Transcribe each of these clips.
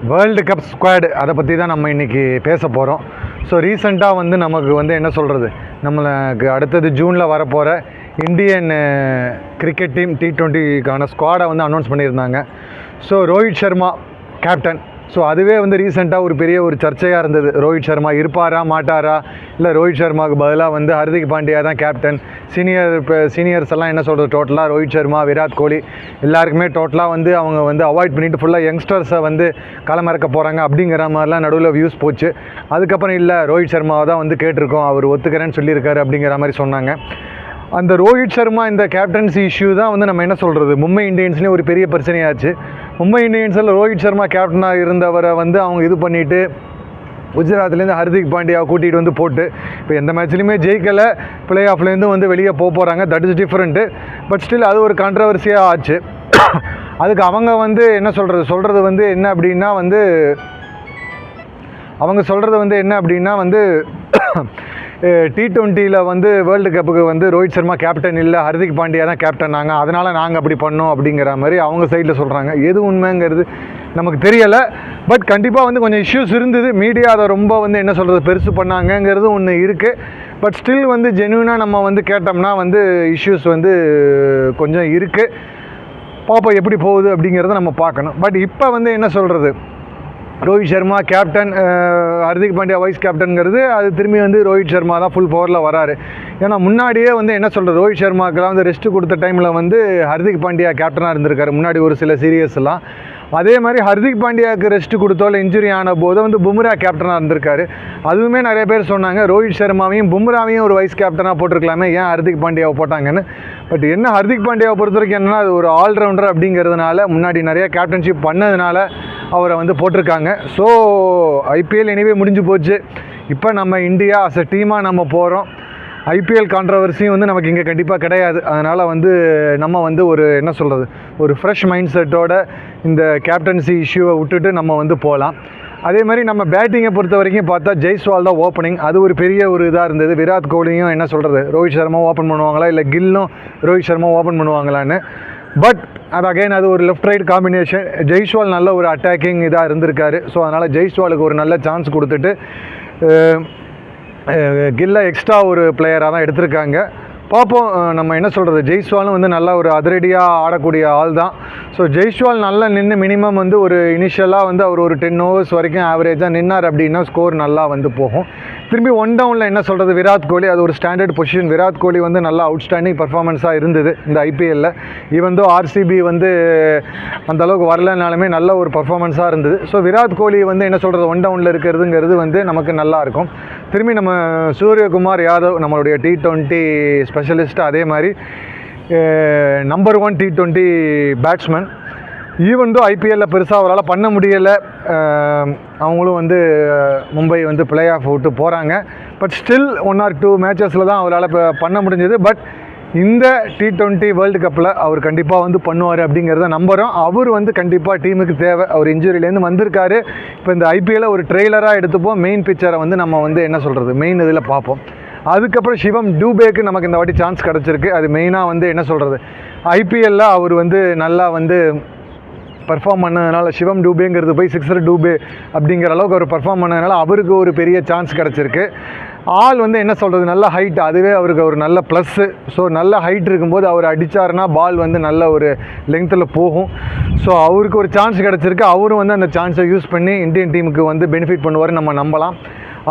World cup squad அதை பற்றி தான் நம்ம இன்றைக்கி பேச போகிறோம். ஸோ ரீசெண்டாக வந்து நமக்கு வந்து என்ன சொல்கிறது, நம்மளுக்கு அடுத்தது ஜூனில் வரப்போகிற இந்தியன் கிரிக்கெட் டீம் T20க்கான ஸ்குவாடை வந்து அனௌன்ஸ் பண்ணியிருந்தாங்க. So Rohit Sharma captain. So அதுவே வந்து ரீசெண்டாக ஒரு பெரிய ஒரு சர்ச்சையாக இருந்தது. ரோஹித் சர்மா இருப்பாரா மாட்டாரா, இல்லை ரோஹித் சர்மாவுக்கு பதிலாக வந்து ஹர்திக் பாண்டியா தான் கேப்டன். சீனியர்ஸ் எல்லாம் என்ன சொல்கிறது, டோட்டலாக ரோஹித் சர்மா, விராட் கோலி எல்லாருக்குமே டோட்டலாக வந்து அவங்க வந்து அவாய்ட் பண்ணிவிட்டு ஃபுல்லாக யங்ஸ்டர்ஸை வந்து களமிறக்க போகிறாங்க அப்படிங்கிற மாதிரிலாம் நடுவில் வியூஸ் போச்சு. அதுக்கப்புறம் இல்லை, ரோஹித் சர்மாவை தான் வந்து கேட்டிருக்கோம், அவர் ஒத்துக்கிறேன்னு சொல்லியிருக்காரு அப்படிங்கிற மாதிரி சொன்னாங்க. அந்த ரோஹித் சர்மா இந்த கேப்டன்சி இஷ்யூ தான் வந்து நம்ம என்ன சொல்கிறது, மும்பை இந்தியன்ஸ்லேயும் ஒரு பெரிய பிரச்சனையாச்சு. மும்பை இந்தியன்ஸில் ரோஹித் சர்மா கேப்டனாக இருந்தவரை வந்து அவங்க இது பண்ணிவிட்டு குஜராத்லேருந்து ஹர்திக் பாண்டியாவை கூட்டிகிட்டு வந்து போட்டு இப்போ எந்த மேட்ச்லையுமே ஜெயிக்கலை, பிளே ஆஃப்லேருந்து வந்து வெளியே போகிறாங்க. That is different. But still அது ஒரு கான்ட்ரவர்சியாக ஆச்சு. அதுக்கு அவங்க வந்து என்ன சொல்கிறது வந்து என்ன அப்படின்னா வந்து அவங்க சொல்கிறது வந்து என்ன அப்படின்னா வந்து T20யில் வந்து வேர்ல்டு கப்புக்கு வந்து ரோஹித் சர்மா கேப்டன் இல்லை, ஹர்திக் பாண்டியா தான் கேப்டன், அதனால் நாங்கள் அப்படி பண்ணோம் அப்படிங்கிற மாதிரி அவங்க சைடில் சொல்கிறாங்க. எது உண்மைங்கிறது நமக்கு தெரியலை. பட் கண்டிப்பாக வந்து கொஞ்சம் இஷ்யூஸ் இருந்தது. மீடியா அதை ரொம்ப வந்து என்ன சொல்கிறது பெருசு பண்ணாங்கங்கிறது ஒன்று இருக்குது. பட் ஸ்டில் வந்து ஜென்யூனாக நம்ம வந்து கேட்டோம்னா வந்து இஷ்யூஸ் வந்து கொஞ்சம் இருக்குது. பார்ப்போம் எப்படி போகுது அப்படிங்கிறத நம்ம பார்க்கணும். பட் இப்போ வந்து என்ன சொல்கிறது, ரோஹித் சர்மா கேப்டன், ஹர்திக் பாண்டியா வைஸ் கேப்டனுங்கிறது அது திரும்பி வந்து ரோஹித் சர்மா தான் ஃபுல் பவரில் வராரு. ஏன்னா முன்னாடியே வந்து என்ன சொல்கிறது, ரோஹித் சர்மாக்கெல்லாம் வந்து ரெஸ்ட்டு கொடுத்த டைமில் வந்து ஹர்திக் பாண்டியா கேப்டனாக இருந்திருக்காரு முன்னாடி ஒரு சில சீரியஸ்லாம். அதே மாதிரி ஹர்திக் பாண்டியாவுக்கு ரெஸ்ட்டு கொடுத்தோ இல்லை இன்ஜுரி ஆன போது வந்து பும்ரா கேப்டனாக இருந்திருக்காரு. அதுவுமே நிறைய பேர் சொன்னாங்க, ரோஹித் சர்மாவையும் பும்ராவையும் ஒரு வைஸ் கேப்டனாக போட்டிருக்கலாமே, ஏன் ஹர்திக் பாண்டியாவை போட்டாங்கன்னு. பட் என்ன ஹர்திக் பாண்டியாவை பொறுத்த வரைக்கும் என்னென்னா, அது ஒரு ஆல்ரவுண்டர் அப்படிங்கிறதுனால முன்னாடி நிறைய கேப்டன்ஷிப் பண்ணதுனால அவரை வந்து போட்டிருக்காங்க. ஸோ ஐபிஎல் எனிவே முடிஞ்சு போச்சு. இப்போ நம்ம இந்தியா அஸ் அ டீமாக நம்ம போகிறோம். ஐபிஎல் கான்ட்ரவர்சியும் வந்து நமக்கு இங்கே கண்டிப்பாக கிடையாது. அதனால் வந்து நம்ம வந்து ஒரு என்ன சொல்கிறது, ஒரு ஃப்ரெஷ் மைண்ட் செட்டோட இந்த கேப்டன்சி இஷ்யூவை விட்டுட்டு நம்ம வந்து போகலாம். அதே மாதிரி நம்ம பேட்டிங்கை பொறுத்த வரைக்கும் பார்த்தா ஜெய்ஸ்வால் தான் ஓப்பனிங். அது ஒரு பெரிய ஒரு இதாக இருந்தது. விராட் கோலியும் என்ன சொல்கிறது, ரோஹித் சர்மா ஓப்பன் பண்ணுவாங்களா இல்லை கில்லும் ரோஹித் சர்மா ஓப்பன் பண்ணுவாங்களான்னு. பட் அது அகைன் அது ஒரு லெஃப்ட் ரைட் காம்பினேஷன். ஜெய்ஸ்வால் நல்ல ஒரு அட்டாக்கிங் இதாக இருந்திருக்காரு. ஸோ அதனால் ஜெய்ஸ்வாலுக்கு ஒரு நல்ல சான்ஸ் கொடுத்துட்டு கில்ல எக்ஸ்ட்ரா ஒரு பிளேயராக தான் எடுத்திருக்காங்க. பார்ப்போம் நம்ம என்ன சொல்கிறது, ஜெய்ஸ்வாலும் வந்து நல்லா ஒரு அதிரடியாக ஆடக்கூடிய ஆள் தான். ஸோ ஜெய்ஸ்வால் நல்லா நின்று மினிமம் வந்து ஒரு இனிஷியலாக வந்து அவர் ஒரு 10 overs வரைக்கும் ஆவரேஜாக நின்னார் அப்படின்னா ஸ்கோர் நல்லா வந்து போகும். திரும்பி ஒன் டவுனில் என்ன சொல்கிறது, விராட் கோலி அது ஒரு ஸ்டாண்டர்ட் பொசிஷன். விராட் கோலி வந்து நல்லா அவுட்ஸ்டாண்டிங் பர்ஃபார்மன்ஸாக இருந்தது இந்த ஐபிஎல்லில். ஈவன் தோ ஆர்சிபி வந்து அந்தளவுக்கு வரலனாலுமே நல்ல ஒரு பர்ஃபார்மன்ஸாக இருந்தது. ஸோ விராட் கோலி வந்து என்ன சொல்கிறது, ஒன் டவுனில் இருக்கிறதுங்கிறது வந்து நமக்கு நல்லாயிருக்கும். திரும்பி நம்ம சூரியகுமார் யாதவ் நம்மளுடைய T20 ஸ்பெஷலிஸ்ட்டு, அதே மாதிரி number 1 T20 batsman. Even though ஐபிஎல்லில் பெருசாக அவரால் பண்ண முடியலை. அவங்களும் வந்து மும்பை வந்து பிளே ஆஃப் விட்டு போகிறாங்க. பட் ஸ்டில் 1 or 2 மேட்சஸில் தான் அவரால் பண்ண முடிஞ்சது. பட் இந்த T20 வேர்ல்டு கப்பில் அவர் கண்டிப்பாக வந்து பண்ணுவார் அப்படிங்கிறத நம்புகிறோம். அவர் வந்து கண்டிப்பாக டீமுக்கு தேவை. அவர் இன்ஜுரியிலேருந்து வந்திருக்காரு. இப்போ இந்த ஐபிஎல்லை ஒரு ட்ரெய்லராக எடுத்துப்போம். மெயின் பிக்சரை வந்து நம்ம வந்து என்ன சொல்கிறது மெயின் இதில் பார்ப்போம். அதுக்கப்புறம் சிவம் டூபேக்கு நமக்கு இந்த வாட்டி சான்ஸ் கிடச்சிருக்கு. அது மெயினாக வந்து என்ன சொல்கிறது, ஐபிஎல்லில் அவர் வந்து நல்லா வந்து பர்ஃபார்ம் பண்ணதுனால, சிவம் டூபேங்கிறது போய் சிக்ஸர் டூபே அப்படிங்கிற அளவுக்கு அவர் பர்ஃபார்ம் பண்ணதுனால அவருக்கு ஒரு பெரிய சான்ஸ் கிடச்சிருக்கு. ஆள் வந்து என்ன சொல்கிறது, நல்ல ஹைட், அதுவே அவருக்கு ஒரு நல்ல ப்ளஸ்ஸு. ஸோ நல்ல ஹைட் இருக்கும்போது அவர் அடித்தாருன்னா பால் வந்து நல்ல ஒரு லெங்த்தில் போகும். ஸோ அவருக்கு ஒரு சான்ஸ் கிடச்சிருக்கு. அவரும் வந்து அந்த சான்ஸை யூஸ் பண்ணி இந்தியன் டீமுக்கு வந்து பெனிஃபிட் பண்ணுவார் நம்ம நம்பலாம்.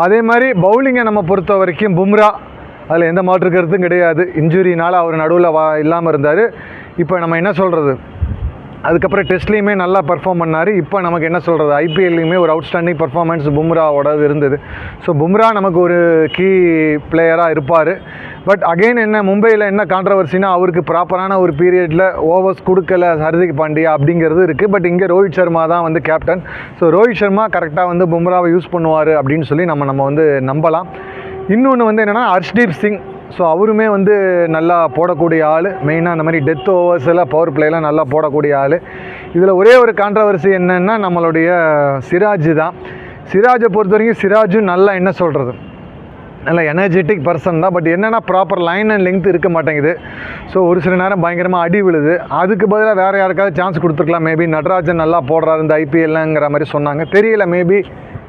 அதே மாதிரி பவுலிங்கை நம்ம பொறுத்த வரைக்கும் பும்ரா, அதில் எந்த மாற்று கருத்தும் கிடையாது. இன்ஜுரினால் அவர் நடுவில் இல்லாமல் இருந்தார். இப்போ நம்ம என்ன சொல்கிறது, அதுக்கப்புறம் டெஸ்ட்லேயுமே நல்லா பர்ஃபார்ம் பண்ணார். இப்போ நமக்கு என்ன சொல்கிறது, ஐபிஎல்லையுமே ஒரு அவுட்ஸ்டாண்டிங் பர்ஃபார்மன்ஸ் பும்ராவோடது இருந்தது. ஸோ பும்ரா நமக்கு ஒரு கீ பிளேயராக இருப்பார். பட் அகெயின் என்ன, மும்பையில் என்ன கான்ட்ரவர்சினா, அவருக்கு ப்ராப்பரான ஒரு பீரியடில் ஓவர்ஸ் கொடுக்கல ஹர்திக் பாண்டியா அப்படிங்கிறது இருக்குது. பட் இங்கே ரோஹித் சர்மா தான் வந்து கேப்டன். ஸோ ரோஹித் சர்மா கரெக்டாக வந்து பும்ராவை யூஸ் பண்ணுவார் அப்படின்னு சொல்லி நம்ம வந்து நம்பலாம். இன்னொன்று வந்து என்னென்னா ஹர்ஷ்தீப் சிங். ஸோ அவருமே வந்து நல்லா போடக்கூடிய ஆள். மெயினாக அந்த மாதிரி டெத் ஓவர்ஸில் பவர் பிளேலாம் நல்லா போடக்கூடிய ஆள். இதில் ஒரே ஒரு கான்ட்ரவர்சி என்னென்னா நம்மளுடைய சிராஜ் தான். சிராஜை பொறுத்த வரைக்கும் சிராஜும் நல்லா என்ன சொல்கிறது, நல்ல எனர்ஜெட்டிக் பர்சன் தான். பட் என்னென்னா ப்ராப்பர் லைன் அண்ட் லெங்த் இருக்க மாட்டேங்குது. ஸோ ஒரு சில நேரம் பயங்கரமாக அடி விழுது. அதுக்கு பதிலாக வேறு யாருக்காவது சான்ஸ் கொடுத்துருக்கலாம். மேபி நடராஜன் நல்லா போடுறாரு இந்த ஐபிஎல்லுங்கிற மாதிரி சொன்னாங்க. தெரியல, மேபி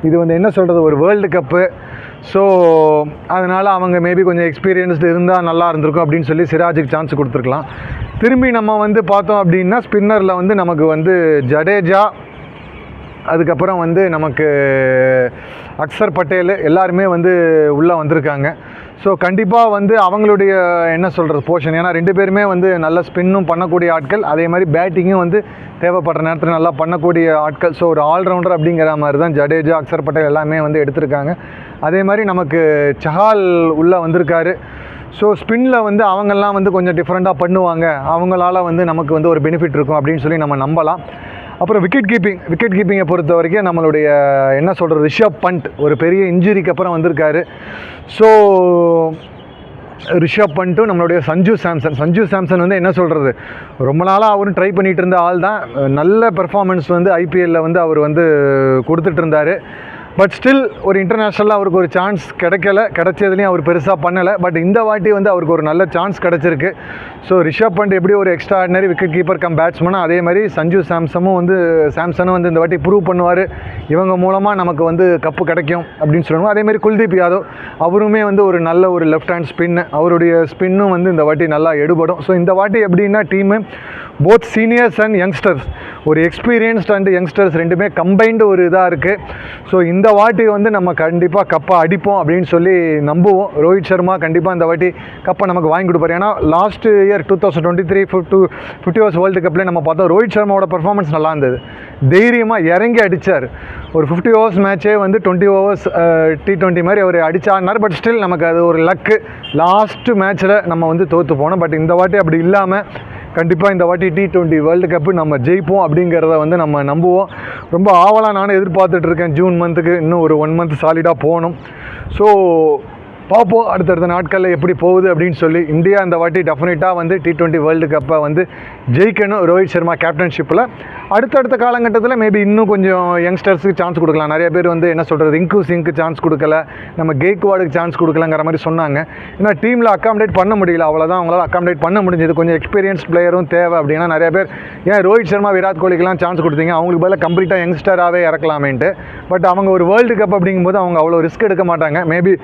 இது வந்து என்ன சொல்கிறது, ஒரு வேர்ல்டு கப்பு. ஸோ அதனால் அவங்க மேபி கொஞ்சம் எக்ஸ்பீரியன்ஸ்டு இருந்தால் நல்லா இருந்திருக்கும் அப்படின்னு சொல்லி சிராஜுக்கு சான்ஸ் கொடுத்துருக்கலாம். திரும்பி நம்ம வந்து பார்த்தோம் அப்படின்னா ஸ்பின்னரில் வந்து நமக்கு வந்து ஜடேஜா, அதுக்கப்புறம் வந்து நமக்கு அக்சர் பட்டேல் எல்லாருமே வந்து உள்ளே வந்திருக்காங்க. ஸோ கண்டிப்பாக வந்து அவங்களுடைய என்ன சொல்கிறது போர்ஷன், ஏன்னா 2 பேருமே வந்து நல்ல ஸ்பின்னும் பண்ணக்கூடிய ஆட்கள், அதே மாதிரி பேட்டிங்கும் வந்து தேவைப்படுற நேரத்தில் நல்லா பண்ணக்கூடிய ஆட்கள். ஸோ ஒரு ஆல்ரவுண்டர் அப்படிங்கிற மாதிரி தான் ஜடேஜா, அக்சர் பட்டேல் எல்லாமே வந்து எடுத்திருக்காங்க. அதே மாதிரி நமக்கு சஹால் உள்ளே வந்திருக்காரு. ஸோ ஸ்பின்னில் வந்து அவங்கெல்லாம் வந்து கொஞ்சம் டிஃப்ரெண்ட்டாக பண்ணுவாங்க, அவங்களால வந்து நமக்கு வந்து ஒரு பெனிஃபிட் இருக்கும் அப்படின்னு சொல்லி நம்ம நம்பலாம். அப்புறம் விக்கெட் கீப்பிங்கை பொறுத்த வரைக்கும் நம்மளுடைய என்ன சொல்கிறது ரிஷப் பண்ட் ஒரு பெரிய இன்ஜுரிக்கு அப்புறம் வந்திருக்காரு. ஸோ ரிஷப் பண்ட்டும் நம்மளுடைய சஞ்சு சாம்சன் வந்து என்ன சொல்கிறது, ரொம்ப நாளாக அவரும் ட்ரை பண்ணிகிட்டு இருந்த ஆள் தான். நல்ல பெர்ஃபார்மன்ஸ் வந்து ஐபிஎல்லில் வந்து அவர் வந்து கொடுத்துட்டு இருந்தார். பட் ஸ்டில் ஒரு இன்டர்நேஷ்னலில் அவருக்கு ஒரு சான்ஸ் கிடைச்சதுலேயும் அவர் பெருசாக பண்ணலை. பட் இந்த வாட்டி வந்து அவருக்கு ஒரு நல்ல சான்ஸ் கிடச்சிருக்கு. ஸோ ரிஷப் பண்ட் எப்படி ஒரு extraordinary wicket keeper cum பேட்ஸ்மேனோ அதே மாதிரி சஞ்சு சாம்சனும் வந்து இந்த வாட்டி ப்ரூவ் பண்ணுவார். இவங்க மூலமாக நமக்கு வந்து கப்பு கிடைக்கும் அப்படின்னு சொல்லணும். அதே மாதிரி குல்தீப் யாதவ் அவருமே வந்து ஒரு நல்ல ஒரு லெஃப்ட் ஹேண்ட் ஸ்பின்னு, அவருடைய ஸ்பின்னும் வந்து இந்த வாட்டி நல்லா எடுபடும். ஸோ இந்த வாட்டி எப்படின்னா team both seniors and youngsters, ஒரு எக்ஸ்பீரியன்ஸ்ட் அண்ட் யங்ஸ்டர்ஸ் ரெண்டுமே கம்பைன்டு ஒரு இதாக இருக்குது. ஸோ இந்த வாட்டி வந்து நம்ம கண்டிப்பாக கப்பை அடிப்போம் அப்படின்னு சொல்லி நம்புவோம். ரோஹித் சர்மா கண்டிப்பாக இந்த வாட்டி கப்பை நமக்கு வாங்கி கொடுப்பார். ஏன்னா லாஸ்ட் இயர் 2023 50 ஓவர்ஸ் வேர்ல்டு கப்லேயே நம்ம பார்த்தோம் ரோஹித் சர்மாவோட பர்ஃபார்மன்ஸ் நல்லா இருந்தது. தைரியமாக இறங்கி அடித்தார். ஒரு 50 ஓவர்ஸ் மேட்சே வந்து 20 ஓவர்ஸ் T20 மாதிரி அவர் அடித்தாடினார். பட் ஸ்டில் நமக்கு அது ஒரு லக்கு, லாஸ்ட்டு மேட்ச்சில் நம்ம வந்து தோற்று போனோம். பட் இந்த வாட்டி அப்படி இல்லாமல் கண்டிப்பாக இந்த வாட்டி T20 வேர்ல்டு கப்பு நம்ம ஜெயிப்போம் அப்படிங்கிறத வந்து நம்ம நம்புவோம். ரொம்ப ஆவலாக நானும் எதிர்பார்த்துட்ருக்கேன். ஜூன் மந்த்துக்கு இன்னும் ஒரு 1 மந்த் சாலிடாக போகணும். ஸோ பார்ப்போம் அடுத்தடுத்த நாட்களில் எப்படி போகுது அப்படின்னு சொல்லி. இந்தியா இந்த வாட்டி டெஃபினட்டாக வந்து T20 வேர்ல்டு கப்பை வந்து ஜெயிக்கணும் ரோஹித் சர்மா கேப்டன்ஷிப்பில். அடுத்தடுத்த காலகட்டத்தில் மேபி இன்னும் கொஞ்சம் யங்ஸ்டர்ஸுக்கு சான்ஸ் கொடுக்கலாம். நிறைய பேர் வந்து என்ன சொல்கிறது ரிங்கு சிங்க்கு சான்ஸ் கொடுக்கல, நம்ம கேக்வாடுக்கு சான்ஸ் கொடுக்கலங்கிற மாதிரி சொன்னாங்க. ஏன்னா டீமில் அக்காமடேட் பண்ண முடியல, அவ்வளோதான் அவங்களால அக்காமடேட் பண்ண முடிஞ்சது. கொஞ்சம் எக்ஸ்பீரியன்ஸ் பிளேயரும் தேவை அப்படின்னா நிறைய பேர் ஏன் ரோஹித் சர்மா விராட் கோலிக்கெலாம் சான்ஸ் கொடுத்தீங்க, அவங்களுக்கு பதிலாக கம்ப்ளீட்டாக யங்ஸ்டராகவே இறக்கலாமேன்ட்டு. பட் அவங்க ஒரு வேர்ல்டு கப் அப்படிங்கும்போது அவங்க அவ்வளோ ரிஸ்க் எடுக்க மாட்டாங்க. மேபி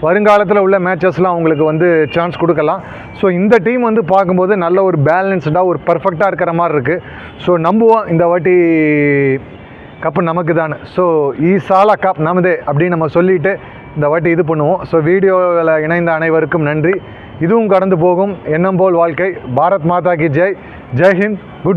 வருங்காலத்தில் உள்ள மேட்சஸ்லாம் அவங்களுக்கு வந்து சான்ஸ் கொடுக்கலாம். ஸோ இந்த டீம் வந்து பார்க்கும்போது நல்ல ஒரு பேலன்ஸ்டாக ஒரு பர்ஃபெக்டாக இருக்கிற மாதிரி இருக்குது. ஸோ நம்புவோம் இந்த வாட்டி கப்பு நமக்கு தானே. ஸோ ஈசாலா கப் நமதே அப்படின்னு நம்ம சொல்லிவிட்டு இந்த வாட்டி இது பண்ணுவோம். ஸோ வீடியோவில் இணைந்த அனைவருக்கும் நன்றி. இதுவும் கடந்து போகும், எண்ணம் போல் வாழ்க்கை. பாரத் மாதா கி ஜெய். ஜெய் ஹிந்த். குட்.